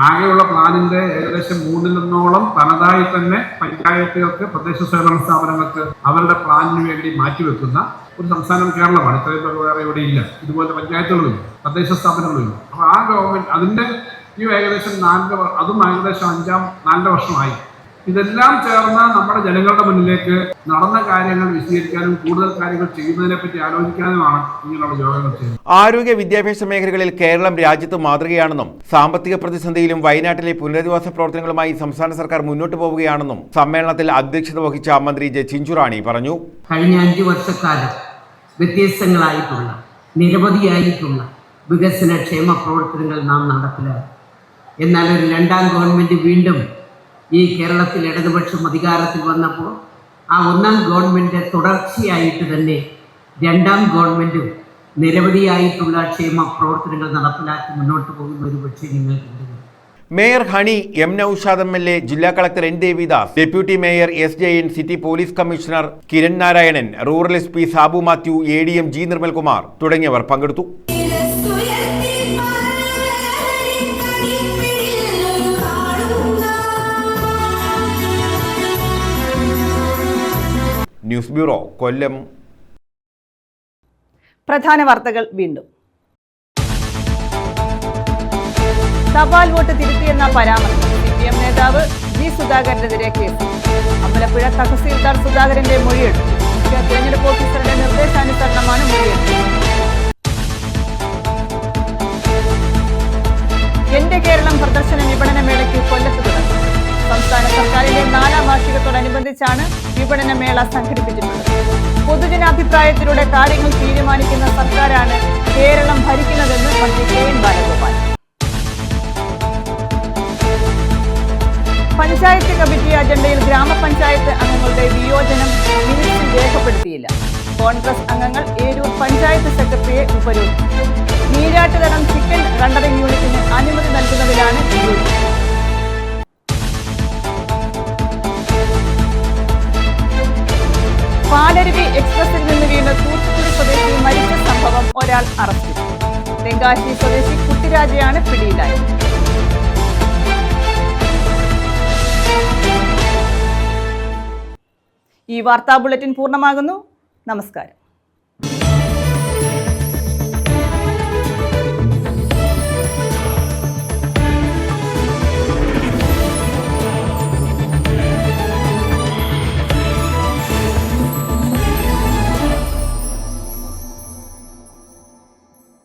ആകെയുള്ള പ്ലാനിന്റെ ഏകദേശം 3/1 തനതായി തന്നെ പഞ്ചായത്തുകൾക്ക്, തദ്ദേശ സ്വയംഭരണ സ്ഥാപനങ്ങൾക്ക് അവരുടെ പ്ലാനിന് വേണ്ടി മാറ്റിവെക്കുന്ന ഒരു സംസ്ഥാനം കേരളമാണ്. ഇത്രയും തുക വേറെ ഇവിടെ ഇല്ല. ഇതുപോലെ പഞ്ചായത്തുകളിലും തദ്ദേശ സ്ഥാപനങ്ങളിലും. അപ്പോൾ ആ ഗവൺമെന്റ് അതിന്റെ ഈ ഏകദേശം 4 വർഷമായി. ഇതെല്ലാം ചേർന്ന് നമ്മുടെ ജനങ്ങളുടെ മുന്നിലേക്ക് നടന്ന കാര്യങ്ങൾ വിശദീകരിക്കാനും കൂടുതൽ കാര്യങ്ങൾ ചെയ്യുന്നതിനെ പറ്റി ആലോചിക്കാനുമാണ് ഇങ്ങനെയുള്ള യോഗങ്ങൾ ചെയ്യുന്നത്. ആരോഗ്യ വിദ്യാഭ്യാസ മേഖലകളിൽ കേരളം രാജ്യത്ത് മാതൃകയാണെന്നും സാമ്പത്തിക പ്രതിസന്ധിയിലും വയനാട്ടിലെ പുനരധിവാസ പ്രവർത്തനങ്ങളുമായി സംസ്ഥാന സർക്കാർ മുന്നോട്ട് പോവുകയാണെന്നും സമ്മേളനത്തിൽ അധ്യക്ഷത വഹിച്ച മന്ത്രി ജെ ചിഞ്ചുറാണി പറഞ്ഞു. കഴിഞ്ഞ 5 വർഷക്കാലം വ്യത്യസ്തങ്ങളായിട്ടുള്ള നിരവധിയായിട്ടുള്ള വികസന ക്ഷേമ പ്രവർത്തനങ്ങൾ നാം നടപ്പിലാക്കി. എന്നാൽ ഒരു രണ്ടാം ഗവൺമെന്റ് വീണ്ടും ഈ കേരളത്തിൽ ഇടതുപക്ഷം അധികാരത്തിൽ വന്നപ്പോൾ ആ ഒന്നാം ഗവൺമെന്റ് തുടർച്ചയായിട്ട് തന്നെ രണ്ടാം ഗവൺമെന്റും നിരവധിയായിട്ടുള്ള ക്ഷേമ പ്രവർത്തനങ്ങൾ നടപ്പിലാക്കി മുന്നോട്ട് പോകുന്ന ഒരു പക്ഷേ നിങ്ങൾ കണ്ടു. Mayor Honey M. Noushad MLA, ജില്ലാ collector N. Devidas, deputy mayor SJN, city police commissioner Kiran Narayanan, rural SP Sabu Mathew, ADM G. Nirmalkumar തുടങ്ങിയവർ പങ്കെടുത്തു. News bureau, Kollam. പ്രധാന വാർത്തകൾ വീണ്ടും. തപാൽ വോട്ട് തിരുത്തിയെന്ന പരാമർശം. CPM നേതാവ് G. സുധാകരനെതിരെ കേസ്. അമ്പലപ്പുഴ തഹസീൽദാർ സുധാകരന്റെ മൊഴിയെടുത്തു. മുഖ്യ തെരഞ്ഞെടുപ്പ് ഓഫീസറുടെ നിർദ്ദേശാനുസരണമാണ് മൊഴിയെടുത്തത്. എന്റെ കേരളം പ്രദർശന വിപണന മേളയ്ക്ക് കൊല്ലത്ത് തുടങ്ങി. സംസ്ഥാന സർക്കാരിന്റെ 4ാം വാർഷികത്തോടനുബന്ധിച്ചാണ് വിപണന മേള സംഘടിപ്പിച്ചിട്ടുള്ളത്. പൊതുജനാഭിപ്രായത്തിലൂടെ കാര്യങ്ങൾ തീരുമാനിക്കുന്ന സർക്കാരാണ് കേരളം ഭരിക്കുന്നതെന്ന് മന്ത്രി KN ബാലഗോപാൽ. പഞ്ചായത്ത് കമ്മിറ്റി അജണ്ടയിൽ ഗ്രാമപഞ്ചായത്ത് അംഗങ്ങളുടെ വിയോജനം മിനിറ്റ്സിൽ രേഖപ്പെടുത്തിയില്ല. കോൺഗ്രസ് അംഗങ്ങൾ ഏരൂർ പഞ്ചായത്ത് സെക്രട്ടറിയെ ഉപരോധിച്ചു. നീരാട്ടുതടം ചിക്കൻ റണ്ടറിംഗ് യൂണിറ്റിന് അനുമതി നൽകുന്നതിലാണ് വിയോജിപ്പ്. പാലരുവി എക്സ്പ്രസിൽ നിന്ന് വീണ് തൂത്തുക്കുടി സ്വദേശി മരിച്ച സംഭവം ഒരാൾ അറസ്റ്റിൽ. തെങ്കാശി സ്വദേശി കുട്ടിരാജയാണ് പിടിയിലായത്. ഈ വാർത്താ ബുള്ളറ്റിൻ പൂർണ്ണമാകുന്നു. നമസ്കാരം.